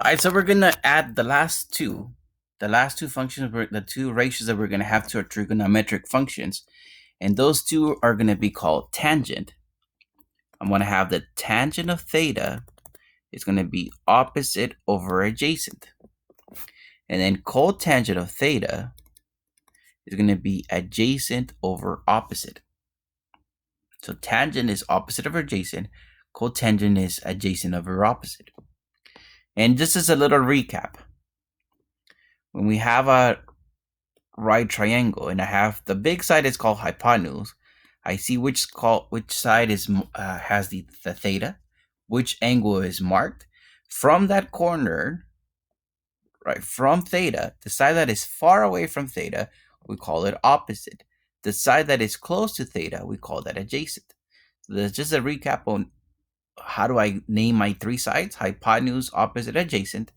All right, so we're gonna add the last two functions, the two ratios that we're gonna have to our trigonometric functions, and those two are gonna be called tangent. I'm gonna have the tangent of theta is gonna be opposite over adjacent, and then cotangent of theta is gonna be adjacent over opposite. So tangent is opposite over adjacent, cotangent is adjacent over opposite. And just as a little recap, when we have a right triangle and I have the big side is called hypotenuse, I see which side is has the theta, which angle is marked. From that corner, right, from theta, the side that is far away from theta, we call it opposite. The side that is close to theta, we call that adjacent. So that's just a recap on how do I name my three sides: hypotenuse, opposite, adjacent.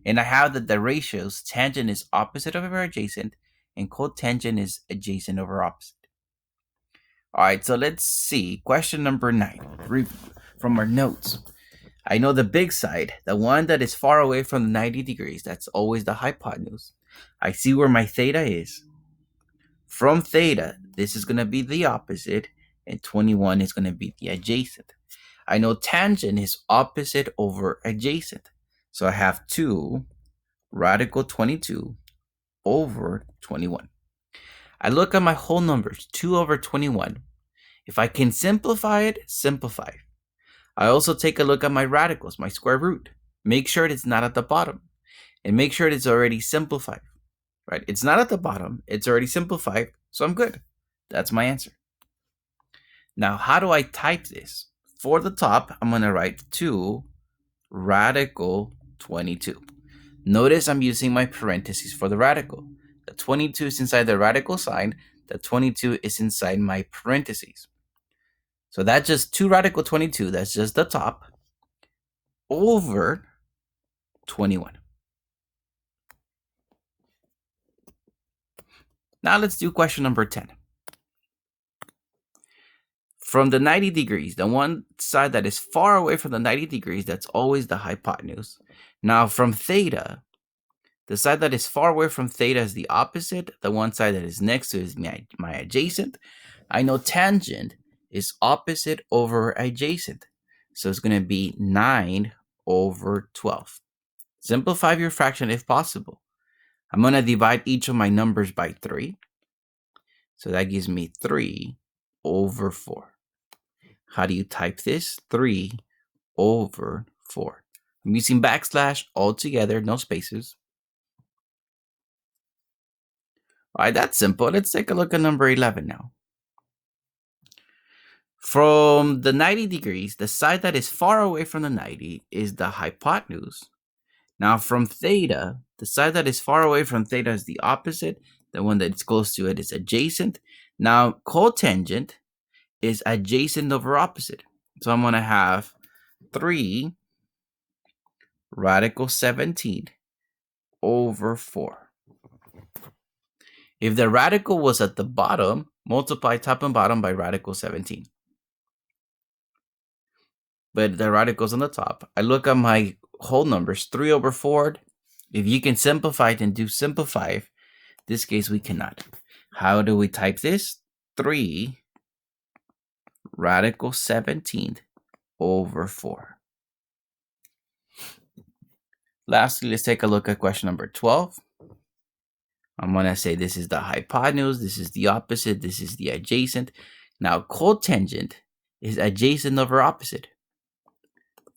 And I have that the ratios: tangent is opposite over adjacent, and cotangent is adjacent over opposite. All right, so let's see. Question number 9 from our notes. I know the big side, the one that is far away from the 90 degrees, that's always the hypotenuse. I see where my theta is. From theta, this is going to be the opposite, and 21 is going to be the adjacent. I know tangent is opposite over adjacent. So I have 2 radical 22 over 21. I look at my whole numbers, 2 over 21. If I can simplify it, simplify. I also take a look at my radicals, my square root. Make sure it's not at the bottom. And make sure it's already simplified. Right? It's not at the bottom. It's already simplified. So I'm good. That's my answer. Now, how do I type this? For the top, I'm going to write 2 radical 22. Notice I'm using my parentheses for the radical. The 22 is inside the radical sign. The 22 is inside my parentheses. So that's just 2 radical 22. That's just the top over 21. Now let's do question number 10. From the 90 degrees, the one side that is far away from the 90 degrees, that's always the hypotenuse. Now from theta, the side that is far away from theta is the opposite. The one side that is next to is my adjacent. I know tangent is opposite over adjacent. So it's going to be 9 over 12. Simplify your fraction if possible. I'm going to divide each of my numbers by 3. So that gives me 3 over 4. How do you type this? 3 over 4. I'm using backslash all together, no spaces. All right, that's simple. Let's take a look at number 11 now. From the 90 degrees, the side that is far away from the 90 is the hypotenuse. Now from theta, the side that is far away from theta is the opposite. The one that's close to it is adjacent. Now cotangent is adjacent over opposite. So I'm going to have 3 radical 17 over 4. If the radical was at the bottom, multiply top and bottom by radical 17. But the radical's on the top. I look at my whole numbers, 3 over 4. If you can simplify it, then do simplify. In this case, we cannot. How do we type this? 3 radical 17 over 4. Lastly, let's take a look at question number 12. I'm going to say this is the hypotenuse, this is the opposite, this is the adjacent. Now, cotangent is adjacent over opposite.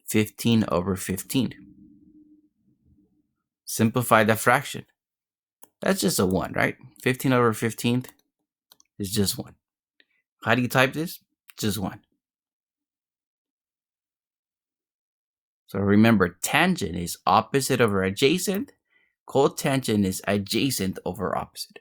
15 over 15. Simplify the fraction. That's just a 1, right? 15 over 15 is just 1. How do you type this? Just 1. So remember, tangent is opposite over adjacent. Cotangent is adjacent over opposite.